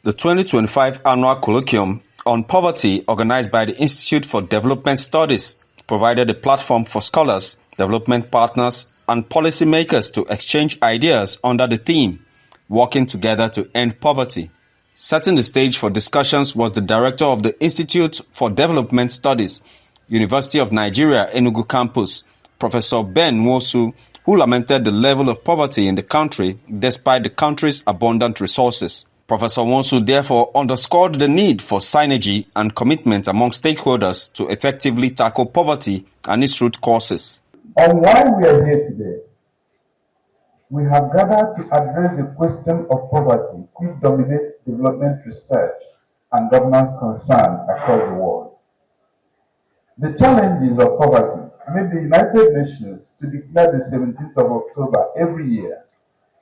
The 2025 annual Colloquium on Poverty, organized by the Institute for Development Studies, provided a platform for scholars, development partners, and policymakers to exchange ideas under the theme, Working Together to End Poverty. Setting the stage for discussions was the director of the Institute for Development Studies, University of Nigeria, Enugu campus, Professor Ben Nwosu, who lamented the level of poverty in the country despite the country's abundant resources. Professor Nwosu therefore underscored the need for synergy and commitment among stakeholders to effectively tackle poverty and its root causes. On why we are here today, we have gathered to address the question of poverty, which dominates development research and governance concern across the world. The challenges of poverty made the United Nations to declare the 17th of October every year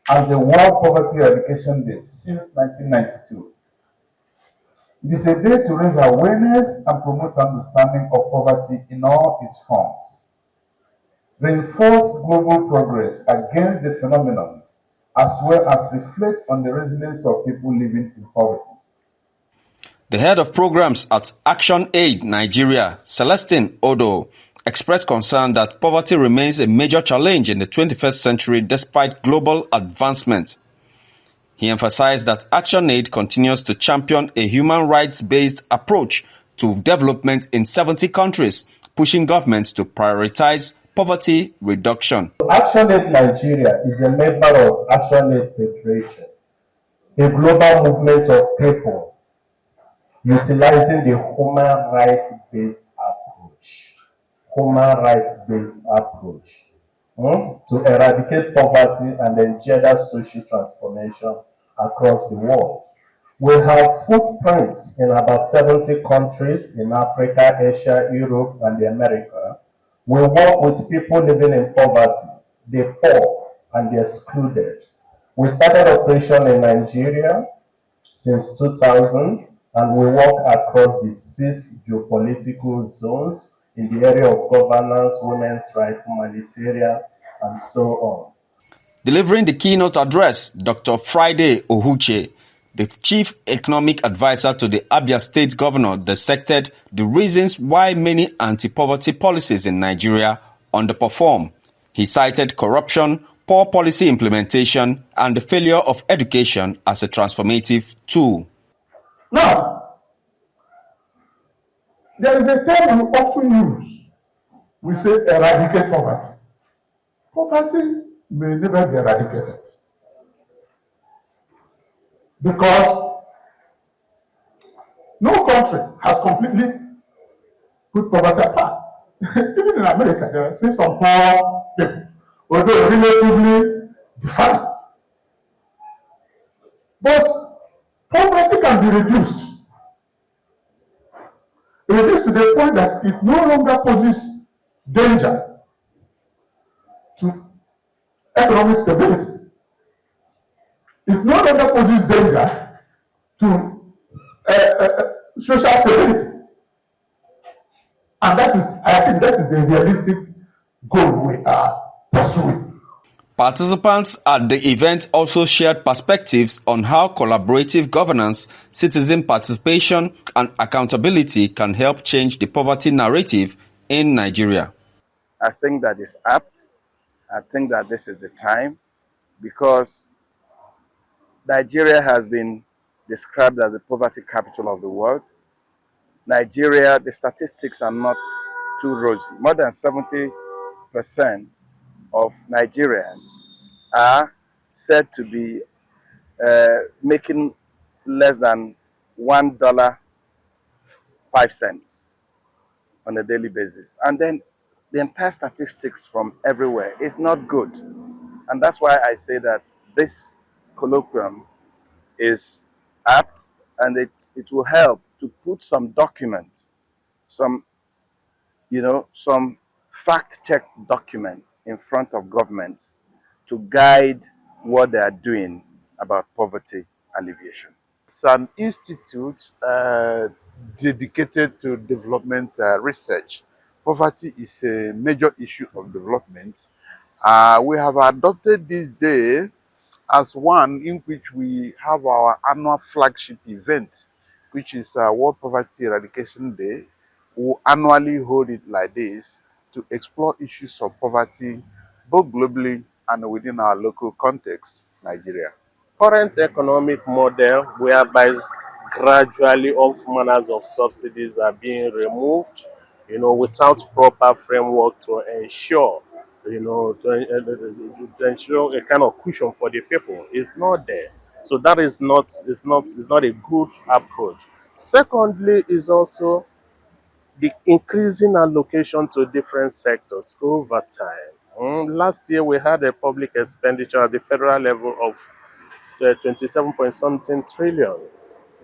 as the World Poverty Eradication Day since 1992. It is a day to raise awareness and promote understanding of poverty in all its forms, reinforce global progress against the phenomenon, as well as reflect on the resilience of people living in poverty. The head of programs at Action Aid Nigeria, Celestine Odo, expressed concern that poverty remains a major challenge in the 21st century despite global advancement. He emphasized that Action Aid continues to champion a human rights-based approach to development in 70 countries, pushing governments to prioritize poverty reduction. Action Aid Nigeria is a member of Action Aid Federation, a global movement of people utilizing the human rights-based approach to eradicate poverty and engender social transformation across the world. We have footprints in about 70 countries in Africa, Asia, Europe, and the America. We work with people living in poverty, the poor, and the excluded. We started operation in Nigeria since 2000, and we work across the 6 geopolitical zones in the area of governance, women's rights, humanitarian, and so on. Delivering the keynote address, Dr. Friday Ohuche, the chief economic advisor to the Abia State governor, dissected the reasons why many anti-poverty policies in Nigeria underperform. He cited corruption, poor policy implementation, and the failure of education as a transformative tool. Now, there is a term we often use. We say eradicate poverty. Poverty may never be eradicated because no country has completely put poverty apart. Even in America, there are still some poor people, although relatively defined. But poverty can be reduced to the point that it no longer poses danger to economic stability. It no longer poses danger to social stability. And I think that is the realistic goal we are pursuing. Participants at the event also shared perspectives on how collaborative governance, citizen participation, and accountability can help change the poverty narrative in Nigeria. I think that is apt. I think that this is the time because Nigeria has been described as the poverty capital of the world. Nigeria, the statistics are not too rosy. More than 70% of Nigerians are said to be making less than $1.05 on a daily basis. And then the entire statistics from everywhere is not good. And that's why I say that this colloquium is apt and it will help to put some document, some fact-check document in front of governments to guide what they are doing about poverty alleviation. It's an institute dedicated to development research. Poverty is a major issue of development. We have adopted this day as one in which we have our annual flagship event, which is World Poverty Eradication Day. We annually hold it like this to explore issues of poverty both globally and within our local context, Nigeria. Current economic model whereby gradually all manners of subsidies are being removed, without proper framework to ensure, to ensure a kind of cushion for the people is not there. So that is not a good approach. Secondly, is also the increasing allocation to different sectors over time. Last year we had a public expenditure at the federal level of 27 point something trillion.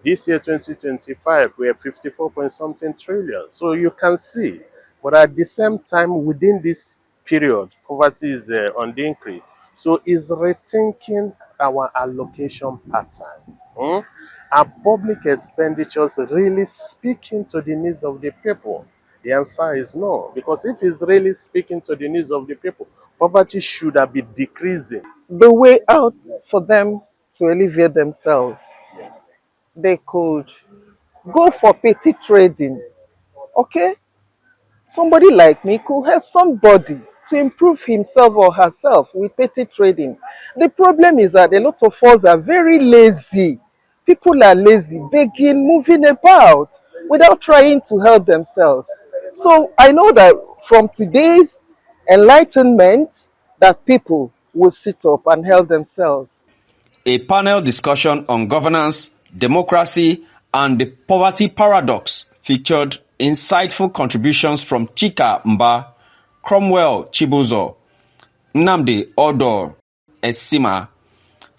This year, 2025, we are 54 point something trillion. So you can see, but at the same time, within this period, poverty is on the increase. So is rethinking our allocation pattern. Are public expenditures really speaking to the needs of the people? The answer is no, because if it's really speaking to the needs of the people, poverty should have been decreasing. The way out for them to alleviate themselves, they could go for petty trading. Okay? Somebody like me could help somebody to improve himself or herself with petty trading. The problem is that a lot of us are very lazy. People are lazy, begging, moving about without trying to help themselves. So I know that from today's enlightenment, that people will sit up and help themselves. A panel discussion on governance, democracy, and the poverty paradox featured insightful contributions from Chika Mba, Cromwell Chibuzo, Nnamdi Odor Esima,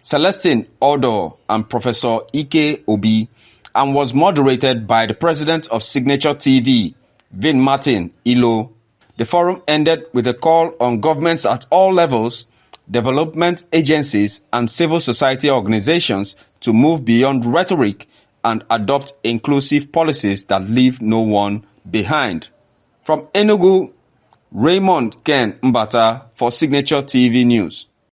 Celestine Odor, and Professor Ike Obi, and was moderated by the president of Signature TV, Vin Martin Ilo. The forum ended with a call on governments at all levels, development agencies, and civil society organizations to move beyond rhetoric and adopt inclusive policies that leave no one behind. From Enugu, Raymond Ken Mbata for Signature TV News.